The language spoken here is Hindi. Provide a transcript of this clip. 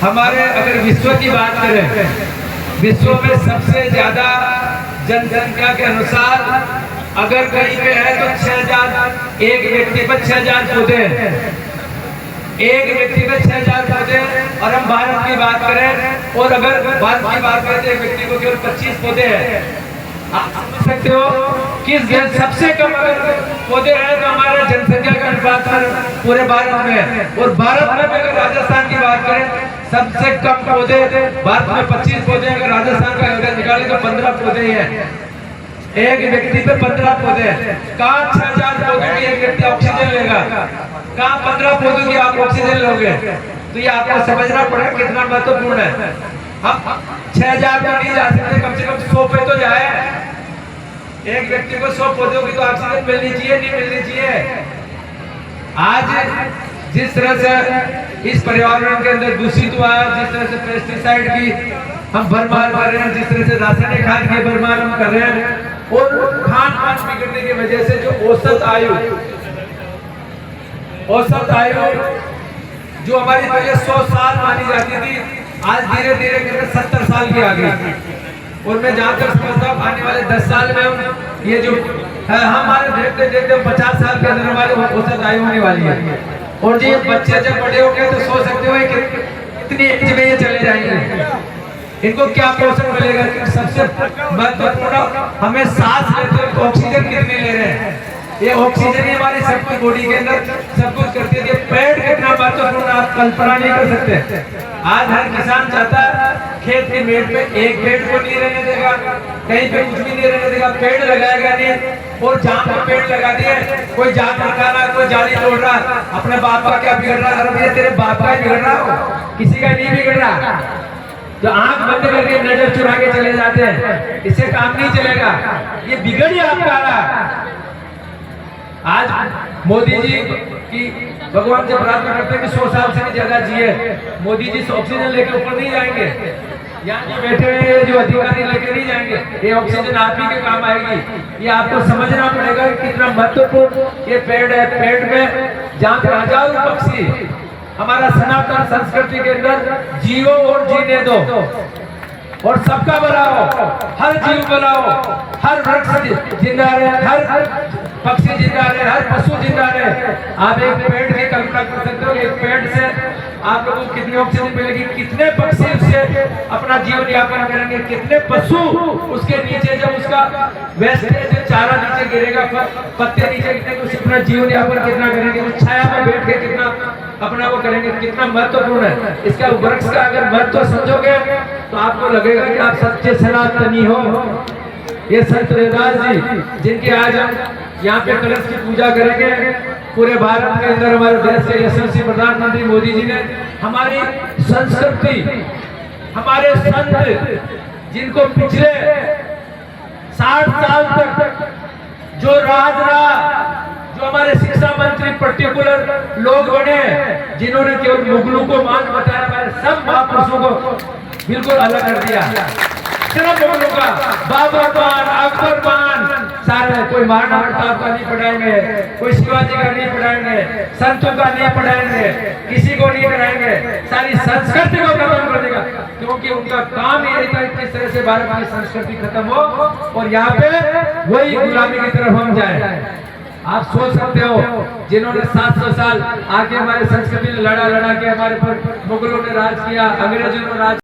हमारे अगर विश्व की बात करें, विश्व में सबसे ज्यादा जनसंख्या के अनुसार अगर कहीं पे है तो 6000, एक व्यक्ति पर 6000 पौधे हैं, एक व्यक्ति पे 6000 पौधे। और हम भारत की बात करें और अगर भारत की बात करें तो एक व्यक्ति को केवल 25 पौधे हैं। आप समझ सकते हो कि सबसे कम अगर पौधे हैं तो हमारे जनसंख्या के अनुपात पर पूरे भारत में। और भारत में अगर राजस्थान की बात करें सबसे कम पौधे भारत में 25 पौधे, अगर राजस्थान का एवरेज निकाले तो 15 पौधे ही हैं, एक व्यक्ति पे 15 पौधे। कहाँ 6000 पौधों की एक व्यक्ति ऑक्सीजन लेगा, कहाँ 15 पौधों की आप ऑक्सीजन लोगे? तो ये आपको समझना पड़ेगा कितना महत्वपूर्ण है। हम 6000 तो नहीं जा सकते, कम से कम 100 पे तो जाए। एक व्यक्ति को 100 पौधों की तो ऑक्सीजन मिलनी चाहिए, नहीं मिलनी चाहिए? आज जिस तरह से इस पर्यावरण के अंदर दूषित हुआ है, जिस तरह से पेस्टिसाइड की हम भरमार कर रहे हैं, जिस तरह से रासायनिक खाद की भरमार हम कर रहे हैं, और खान पान बिगड़ने की वजह से जो औसत आयु जो हमारी पहले 100 साल मानी जाती थी, आज धीरे धीरे करके 70 साल की आ गई। और मैं जहाँ तक समझता हूँ आने वाले 10 साल में हम ये जो है हमारे देखते देखते 50 साल के अंदर हमारी औसत आयु होने वाली है। और जो ये बच्चे जब बड़े हो गए तो सोच सकते हो कि कितनी एज में ये चले जाएंगे, इनको क्या पोषण मिलेगा? सबसे महत्वपूर्ण हमें सांस लेते हैं तो ऑक्सीजन कितनी ले रहे हैं? ये ऑक्सीजन ही हमारी सब कुछ बॉडी के अंदर सब कुछ करती है। पेड़ कितना महत्वपूर्ण आप कल्पना नहीं कर सकते। आज हर किसान चाहता है खेत के मेड़ पे एक पेड़ को नहीं रहने देगा, कहीं पे कुछ भी नहीं रहने देगा, पेड़ लगाएगा नहीं। और जहाँ पे पेड़ लगा दिए कोई जान लगा रहा, कोई जाली तोड़ रहा, अपने बाप का क्या बिगड़ रहा? अरे तेरे बाप का बिगड़ रहा हो, किसी का नहीं बिगड़ रहा। तो आंख बंद करके नजर चुरा के चले जाते हैं, इससे काम नहीं चलेगा, ये बिगड़ ही आपका रहा। आज मोदी जी की भगवान से प्रार्थना करते हैं कि 100 साल से भी ज्यादा जिए। मोदी जी ऑक्सीजन लेके ऊपर नहीं जाएंगे, यहाँ बैठे हुए जो अधिकारी लेके नहीं जाएंगे, ये ऑक्सीजन आप ही के काम आएगी। ये आपको समझना पड़ेगा कि कितना महत्वपूर्ण ये पेड़ है। पेड़ में जहाँ पे हजारों पक्षी, हमारा सनातन संस्कृति के अंदर जियो और जीने दो और सबका भला हो, हर जीव भला हो, हर वृक्ष जिंदा रहे, हर पक्षी जिंदा रहे, हर पशु जिंदा रहे। आप एक पेड़ की कल्पना कर सकते हो, एक पेड़ से आप लोगों को कितनी ऑक्सीजन मिलेगी, कितने पक्षी उससे अपना जीवन यापन करेंगे, कितने पशु उसके नीचे जब उसका वेस्टेज चारा नीचे गिरेगा, पत्ते नीचे गिरेंगे, उसे अपना जीवन यापन कितना करेंगे, उस छाया में बैठ के कितना अपना वो करेंगे, कितना महत्वपूर्ण है। इसका वृक्ष का अगर महत्व समझोगे तो आपको लगेगा कि आप सच्चे सनातनी हो। ये संत रविदास जी जिनके आज हम यहाँ पे कलश की पूजा करेंगे, पूरे भारत के अंदर हमारे देश के यशस्वी प्रधानमंत्री मोदी जी ने हमारी संस्कृति, हमारे संत जिनको पिछले 60 साल तक जो राज रहा, जो हमारे शिक्षा मंत्री पर्टिकुलर लोग बने, जिन्होंने केवल मुगलों को मान बताया, हमारे सब महापुरुषों को बिल्कुल अलग कर दिया। सिर्फ मुगलों का बाबर खान, अकबर खान, सारे कोई महाराणा प्रताप का नहीं पढ़ाएंगे, कोई शिवाजी का नहीं पढ़ाएंगे, संतों का नहीं पढ़ाएंगे, किसी को नहीं पढ़ाएंगे, सारी संस्कृति को खत्म कर देगा। क्योंकि उनका काम ये था किस तरह से भारत की संस्कृति खत्म हो और यहाँ पे वही गुलामी की तरफ हम जाए। आप सोच सकते हो जिन्होंने 700 साल आके हमारे संस्कृति ने लड़ा के हमारे पर मुगलों ने राज किया, अंग्रेजों ने राज